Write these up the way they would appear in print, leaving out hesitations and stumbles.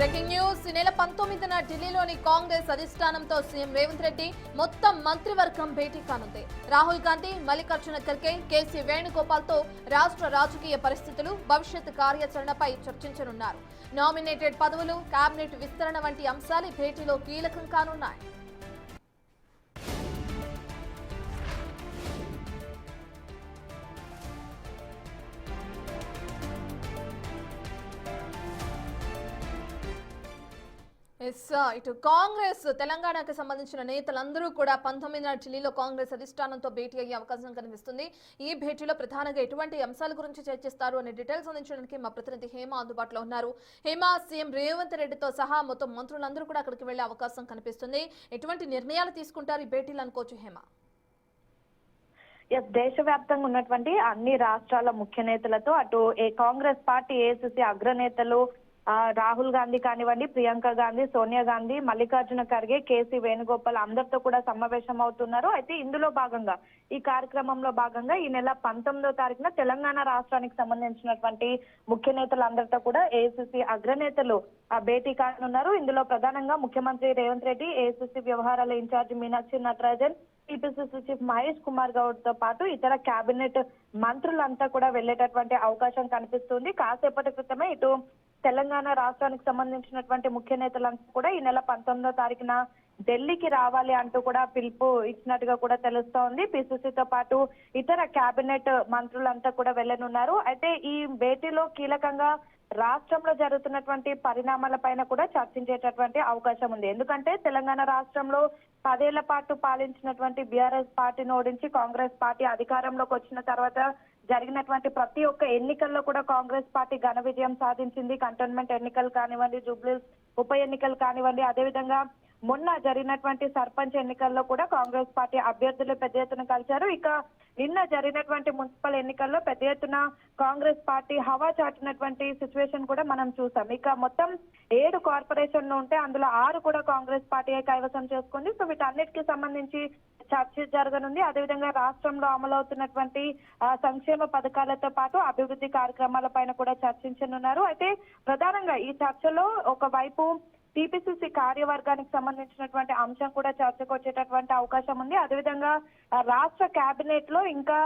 Breaking news. ఈ నెల 19న ఢిల్లీలోని కాంగ్రెస్ అధిష్టానంతో సీఎం రేవంత్ రెడ్డి మొత్తం మంత్రివర్గం భేటీ కానుంది. రాహుల్ గాంధీ, మల్లికార్జున ఖర్గే, కేసీ వేణుగోపాల్తో రాష్ట్ర రాజకీయ పరిస్థితులు, భవిష్యత్ కార్యాచరణపై చర్చించనున్నారు. నామినేటెడ్ పదవులు, కేబినెట్ విస్తరణ వంటి అంశాలు భేటీలో కీలకం కానున్నాయి. ఇటు కాంగ్రెస్ తెలంగాణకు సంబంధించిన నేతలందరూ కూడా 19న ఢిల్లీలో కాంగ్రెస్ అధిష్టానంతో భేటీ అయ్యే అవకాశం కనిపిస్తుంది. ఈ భేటీలో ప్రధానంగా ఎటువంటి అంశాల గురించి చర్చిస్తారు అనే డీటెయిల్స్ అందించడానికి మా ప్రతినిధి హేమ అందుబాటులో ఉన్నారు. హేమ, సీఎం రేవంత్ రెడ్డితో సహా మొత్తం మంత్రులందరూ కూడా అక్కడికి వెళ్లే అవకాశం కనిపిస్తుంది. ఎటువంటి నిర్ణయాలు తీసుకుంటారు ఈ భేటీలు అనుకోవచ్చు హేమ? దేశవ్యాప్తంగా ఉన్నటువంటి అన్ని రాష్ట్రాల ముఖ్య నేతలతో అటు కాంగ్రెస్ పార్టీ ఏఐసీసీ అగ్రనేతలు రాహుల్ గాంధీ కానివ్వండి, ప్రియాంక గాంధీ, సోనియా గాంధీ, మల్లికార్జున ఖర్గే, కేసీ వేణుగోపాల్ అందరితో కూడా సమావేశం అవుతున్నారు. అయితే ఇందులో భాగంగా ఈ కార్యక్రమంలో భాగంగా ఈ నెల 19వ తారీఖున తెలంగాణ రాష్ట్రానికి సంబంధించినటువంటి ముఖ్య నేతలందరితో కూడా ఏఐసీసీ అగ్రనేతలు భేటీ కానున్నారు. ఇందులో ప్రధానంగా ముఖ్యమంత్రి రేవంత్ రెడ్డి, ఏఐసీసీ వ్యవహారాల incharge Meenakshi Natarajan, TPCC chief Mahesh Kumar Goud తో పాటు ఇతర కేబినెట్ మంత్రులంతా కూడా వెళ్లేటటువంటి అవకాశం కనిపిస్తుంది. కాసేపటి క్రితమే ఇటు తెలంగాణ రాష్ట్రానికి సంబంధించినటువంటి ముఖ్య నేతలంతా కూడా ఈ నెల 19వ తారీఖున ఢిల్లీకి రావాలి అంటూ కూడా పిలుపు ఇచ్చినట్టుగా కూడా తెలుస్తోంది. పిసిసితో పాటు ఇతర కేబినెట్ మంత్రులంతా కూడా వెళ్లనున్నారు. అయితే ఈ భేటీలో కీలకంగా రాష్ట్రంలో జరుగుతున్నటువంటి పరిణామాల పైన కూడా చర్చించేటటువంటి అవకాశం ఉంది. ఎందుకంటే తెలంగాణ రాష్ట్రంలో 10 ఏళ్ల పాటు పాలించినటువంటి బీఆర్ఎస్ పార్టీని ఓడించి కాంగ్రెస్ పార్టీ అధికారంలోకి వచ్చిన తర్వాత జరిగినటువంటి ప్రతి ఒక్క ఎన్నికల్లో కూడా కాంగ్రెస్ పార్టీ ఘన విజయం సాధించింది. కంటోన్మెంట్ ఎన్నికలు కానివ్వండి, జూబ్లీహిల్స్ ఉప ఎన్నికలు కానివ్వండి, అదేవిధంగా మొన్న జరిగినటువంటి సర్పంచ్ ఎన్నికల్లో కూడా కాంగ్రెస్ పార్టీ అభ్యర్థులు పెద్ద ఎత్తున కలిశారు. ఇక నిన్న జరిగినటువంటి మున్సిపల్ ఎన్నికల్లో పెద్ద ఎత్తున కాంగ్రెస్ పార్టీ హవా చాటినటువంటి సిచ్యువేషన్ కూడా మనం చూసాం. ఇక మొత్తం 7 కార్పొరేషన్లు ఉంటే అందులో 6 కూడా కాంగ్రెస్ పార్టీ కైవసం చేసుకుంది. సో వీటన్నిటికీ సంబంధించి చర్చ జరగనుంది. అదేవిధంగా రాష్ట్రంలో అమలవుతున్నటువంటి సంక్షేమ పథకాలతో పాటు అభివృద్ధి కార్యక్రమాల పైన కూడా చర్చించనున్నారు. అయితే ప్రధానంగా ఈ చర్చలో ఒకవైపు టీపీసీసీ కార్యవర్గానికి సంబంధించినటువంటి అంశం కూడా చర్చకు వచ్చేటటువంటి అవకాశం ఉంది. అదేవిధంగా రాష్ట్ర కేబినెట్ లో ఇంకా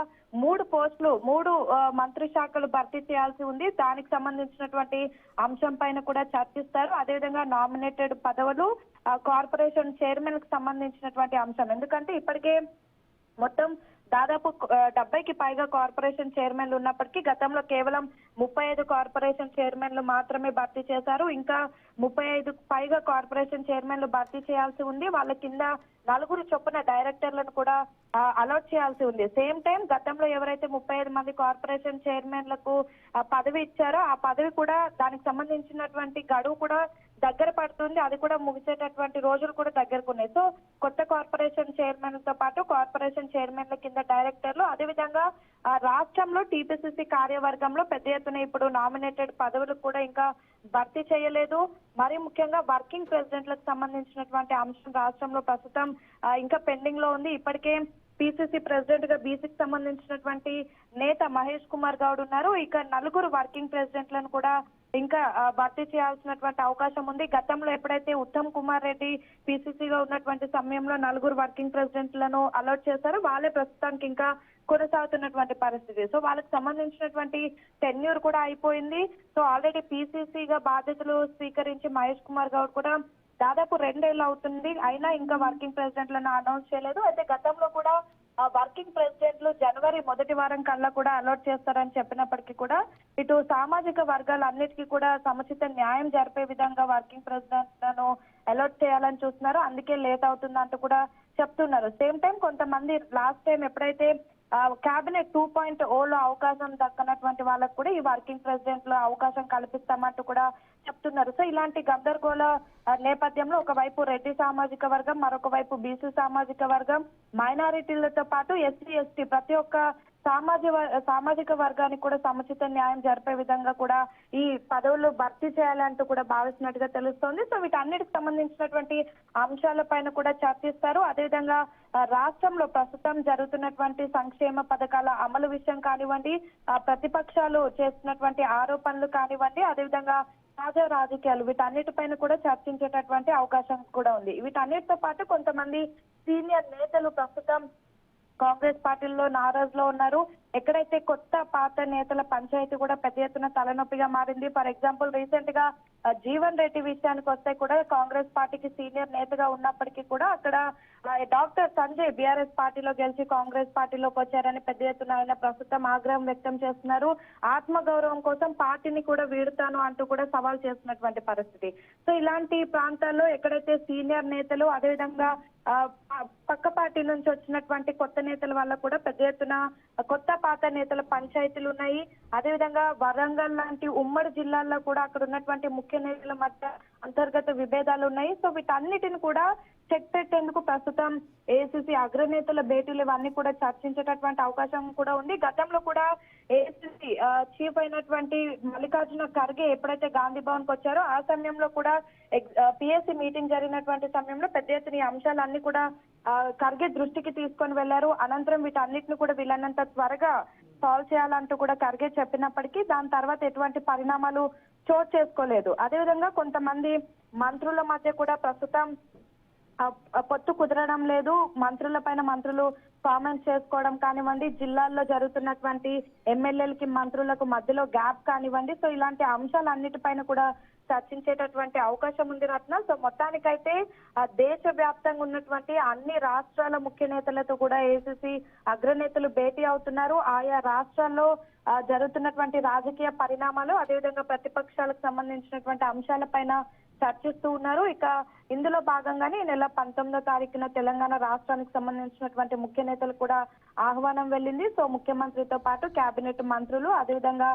3 పోస్టులు 3 మంత్రి శాఖలు భర్తీ చేయాల్సి ఉంది. దానికి సంబంధించినటువంటి అంశం పైన కూడా చర్చిస్తారు. అదేవిధంగా నామినేటెడ్ పదవులు, కార్పొరేషన్ చైర్మన్ కు సంబంధించినటువంటి అంశం. ఎందుకంటే ఇప్పటికే మొత్తం దాదాపు 70కి పైగా కార్పొరేషన్ చైర్మన్లు ఉన్నప్పటికీ గతంలో కేవలం 35 కార్పొరేషన్ చైర్మన్లు మాత్రమే భర్తీ చేశారు. ఇంకా 35కు పైగా కార్పొరేషన్ చైర్మన్లు భర్తీ చేయాల్సి ఉంది. వాళ్ళ కింద 4 చొప్పున డైరెక్టర్లను కూడా అలాట్ చేయాల్సి ఉంది. సేమ్ టైం గతంలో ఎవరైతే 35 మంది కార్పొరేషన్ చైర్మన్లకు పదవి ఇచ్చారో ఆ పదవి కూడా దానికి సంబంధించినటువంటి గడువు కూడా దగ్గర పడుతుంది. అది కూడా ముగిసేటటువంటి రోజులు కూడా దగ్గరకు ఉన్నాయి. సో కొత్త కార్పొరేషన్ చైర్మన్లతో పాటు కార్పొరేషన్ చైర్మన్ల కింద డైరెక్టర్లు, అదేవిధంగా రాష్ట్రంలో టీపీసీసీ కార్యవర్గంలో పెద్ద ఎత్తున ఇప్పుడు నామినేటెడ్ పదవులు కూడా ఇంకా భర్తీ చేయలేదు. మరి ముఖ్యంగా వర్కింగ్ ప్రెసిడెంట్లకు సంబంధించినటువంటి అంశం రాష్ట్రంలో ప్రస్తుతం ఇంకా పెండింగ్ లో ఉంది. ఇప్పటికే పిసిసి ప్రెసిడెంట్ గా బీసీకి సంబంధించినటువంటి నేత మహేష్ కుమార్ గౌడ్ ఉన్నారు. ఇక 4 వర్కింగ్ ప్రెసిడెంట్లను కూడా ఇంకా భర్తీ చేయాల్సినటువంటి అవకాశం ఉంది. గతంలో ఎప్పుడైతే ఉత్తమ్ కుమార్ రెడ్డి పిసిసిగా ఉన్నటువంటి సమయంలో 4 వర్కింగ్ ప్రెసిడెంట్లను అలాట్ చేశారో వాళ్ళే ప్రస్తుతానికి ఇంకా కొనసాగుతున్నటువంటి పరిస్థితి. సో వాళ్ళకి సంబంధించినటువంటి టెన్యూర్ కూడా అయిపోయింది. సో ఆల్రెడీ పిసిసిగా బాధ్యతలు స్వీకరించి మహేష్ కుమార్ గౌడ్ కూడా దాదాపు 2 ఏళ్ళు అవుతుంది. అయినా ఇంకా వర్కింగ్ ప్రెసిడెంట్లను అనౌన్స్ చేయలేదు. అయితే గతంలో కూడా వర్కింగ్ ప్రెసిడెంట్లు జనవరి మొదటి వారం కల్లా కూడా అలాట్ చేస్తారని చెప్పినప్పటికీ కూడా ఇటు సామాజిక వర్గాలన్నిటికీ కూడా సముచిత న్యాయం జరిపే విధంగా వర్కింగ్ ప్రెసిడెంట్లను అలాట్ చేయాలని చూస్తున్నారు. అందుకే లేట్ అవుతుందంటూ కూడా చెప్తున్నారు. సేమ్ టైం కొంతమంది లాస్ట్ టైం ఎప్పుడైతే కేబినెట్ 2.0లో అవకాశం దక్కనటువంటి వాళ్ళకు కూడా ఈ వర్కింగ్ ప్రెసిడెంట్ లో అవకాశం కల్పిస్తామంటూ కూడా చెప్తున్నారు. సో ఇలాంటి గందరగోళ నేపథ్యంలో ఒకవైపు రెడ్డి సామాజిక వర్గం, మరొక వైపు బీసీ సామాజిక వర్గం, మైనారిటీలతో పాటు ఎస్సీ ఎస్టీ ప్రతి ఒక్క సామాజిక వర్గానికి కూడా సముచిత న్యాయం జరిపే విధంగా కూడా ఈ పదవులు భర్తీ చేయాలంటూ కూడా భావిస్తున్నట్టుగా తెలుస్తోంది. సో వీటన్నిటికి సంబంధించినటువంటి అంశాలపైన కూడా చర్చిస్తారు. అదేవిధంగా రాష్ట్రంలో ప్రస్తుతం జరుగుతున్నటువంటి సంక్షేమ పథకాల అమలు విషయం కానివ్వండి, ప్రతిపక్షాలు చేస్తున్నటువంటి ఆరోపణలు కానివ్వండి, అదేవిధంగా తాజా రాజకీయాలు వీటన్నిటిపైన కూడా చర్చించేటటువంటి అవకాశం కూడా ఉంది. వీటన్నిటితో పాటు కొంతమంది సీనియర్ నేతలు ప్రస్తుతం కాంగ్రెస్ పార్టీలో నారాజులో ఉన్నారు. ఎక్కడైతే కొత్త పాత నేతల పంచాయతీ కూడా పెద్ద ఎత్తున తలనొప్పిగా మారింది. ఫర్ ఎగ్జాంపుల్ రీసెంట్ గా జీవన్ రెడ్డి విషయానికి వస్తే కూడా కాంగ్రెస్ పార్టీకి సీనియర్ నేతగా ఉన్నప్పటికీ కూడా అక్కడ డాక్టర్ సంజయ్ బీఆర్ఎస్ పార్టీలో గెలిచి కాంగ్రెస్ పార్టీలోకి వచ్చారని పెద్ద ఎత్తున ఆయన ప్రస్తుతం ఆగ్రహం వ్యక్తం చేస్తున్నారు. ఆత్మగౌరవం కోసం పార్టీని కూడా వీడుతాను అంటూ కూడా సవాల్ చేస్తున్నటువంటి పరిస్థితి. సో ఇలాంటి ప్రాంతాల్లో ఎక్కడైతే సీనియర్ నేతలు అదేవిధంగా పక్క పార్టీ నుంచి వచ్చినటువంటి కొత్త నేతల వల్ల కూడా పెద్ద ఎత్తున కొత్త పాత నేతల పంచాయతీలు ఉన్నాయి. అదేవిధంగా వరంగల్ లాంటి ఉమ్మడి జిల్లాల్లో కూడా అక్కడ ఉన్నటువంటి ముఖ్య నేతల మధ్య అంతర్గత విభేదాలు ఉన్నాయి. సో వీటన్నిటిని కూడా చెక్ పెట్టేందుకు ప్రస్తుతం ఏఐసిసి అగ్రనేతల భేటీలు ఇవన్నీ కూడా చర్చించేటటువంటి అవకాశం కూడా ఉంది. గతంలో కూడా ఏఐసిసి చీఫ్ అయినటువంటి మల్లికార్జున ఖర్గే ఎప్పుడైతే గాంధీ భవన్ కు వచ్చారో ఆ సమయంలో కూడా పిఎస్సి మీటింగ్ జరిగినటువంటి సమయంలో పెద్ద ఎత్తున ఈ అంశాలన్నీ కూడా ఖర్గే దృష్టికి తీసుకొని వెళ్లారు. అనంతరం వీటన్నిటిని కూడా వీళ్ళన్నంత త్వరగా సాల్వ్ చేయాలంటూ కూడా ఖర్గే చెప్పినప్పటికీ దాని తర్వాత ఎటువంటి పరిణామాలు చోటు చేసుకోలేదు. అదేవిధంగా కొంతమంది మంత్రుల మధ్య కూడా ప్రస్తుతం పొత్తు కుదరడం లేదు. మంత్రుల పైన మంత్రులు కామెంట్స్ చేసుకోవడం కానివ్వండి, జిల్లాల్లో జరుగుతున్నటువంటి ఎమ్మెల్యేలకి మంత్రులకు మధ్యలో గ్యాప్ కానివ్వండి, సో ఇలాంటి అంశాలన్నిటిపైన కూడా చర్చించేటటువంటి అవకాశం ఉంది రత్న. సో మొత్తానికైతే దేశవ్యాప్తంగా ఉన్నటువంటి అన్ని రాష్ట్రాల ముఖ్య నేతలతో కూడా ఏఐసిసి అగ్రనేతలు భేటీ అవుతున్నారు. ఆయా రాష్ట్రాల్లో జరుగుతున్నటువంటి రాజకీయ పరిణామాలు అదేవిధంగా ప్రతిపక్షాలకు సంబంధించినటువంటి అంశాలపైన చర్చిస్తూ ఉన్నారు. ఇక ఇందులో భాగంగానే ఈ నెల 19వ తారీఖున తెలంగాణ రాష్ట్రానికి సంబంధించినటువంటి ముఖ్య నేతలు కూడా ఆహ్వానం వెళ్ళింది. సో ముఖ్యమంత్రితో పాటు కేబినెట్ మంత్రులు అదేవిధంగా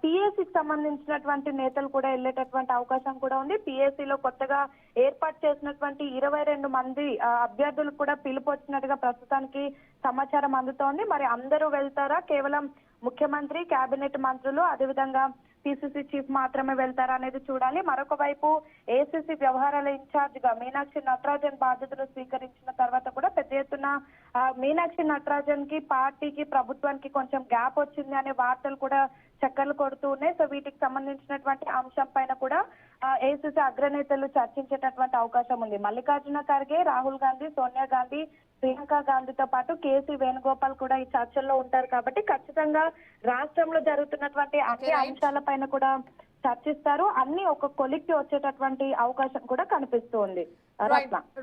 పిఎస్సికి సంబంధించినటువంటి నేతలు కూడా వెళ్ళేటటువంటి అవకాశం కూడా ఉంది. పిఎస్సిలో కొత్తగా ఏర్పాటు చేసినటువంటి 22 మంది అభ్యర్థులకు కూడా పిలుపు వచ్చినట్టుగా ప్రస్తుతానికి సమాచారం అందుతోంది. మరి అందరూ వెళ్తారా, కేవలం ముఖ్యమంత్రి కేబినెట్ మంత్రులు అదేవిధంగా పిసిసి చీఫ్ మాత్రమే వెళ్తారా అనేది చూడాలి. మరొక వైపు ఏఐసిసి వ్యవహారాల ఇన్ఛార్జ్ గా మీనాక్షి నటరాజన్ బాధ్యతలు స్వీకరించిన తర్వాత కూడా పెద్ద ఎత్తున మీనాక్షి నటరాజన్ కి పార్టీకి ప్రభుత్వానికి కొంచెం గ్యాప్ వచ్చింది అనే వార్తలు కూడా చక్కర్లు కొడుతూ ఉన్నాయి. సో వీటికి సంబంధించినటువంటి అంశం పైన కూడా ఏఐసిసి అగ్రనేతలు చర్చించేటటువంటి అవకాశం ఉంది. మల్లికార్జున ఖర్గే, రాహుల్ గాంధీ, సోనియా గాంధీ, ప్రియాంక గాంధీతో పాటు కేసీ వేణుగోపాల్ కూడా ఈ చర్చల్లో ఉంటారు కాబట్టి ఖచ్చితంగా రాష్ట్రంలో జరుగుతున్నటువంటి అన్ని అంశాలపైన కూడా చర్చిస్తారు. అన్ని ఒక కొలిక్కి వచ్చేటటువంటి అవకాశం కూడా కనిపిస్తూ ఉంది.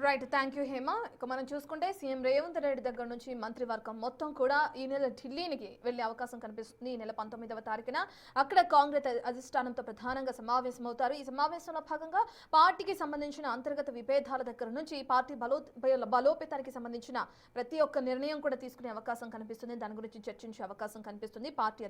Right, thank you Hema. ఇక మనం చూసుకుంటే సీఎం రేవంత్ రెడ్డి దగ్గర నుంచి మంత్రివర్గం మొత్తం కూడా ఈ నెల ఢిల్లీకి వెళ్లే అవకాశం కనిపిస్తుంది. ఈ నెల 19వ తారీఖున అక్కడ కాంగ్రెస్ అధిష్టానంతో ప్రధానంగా సమావేశమవుతారు. ఈ సమావేశంలో భాగంగా పార్టీకి సంబంధించిన అంతర్గత విభేదాల దగ్గర నుంచి పార్టీ బలోపేతానికి సంబంధించిన ప్రతి ఒక్క నిర్ణయం కూడా తీసుకునే అవకాశం కనిపిస్తుంది. దాని గురించి చర్చించే అవకాశం కనిపిస్తుంది. పార్టీ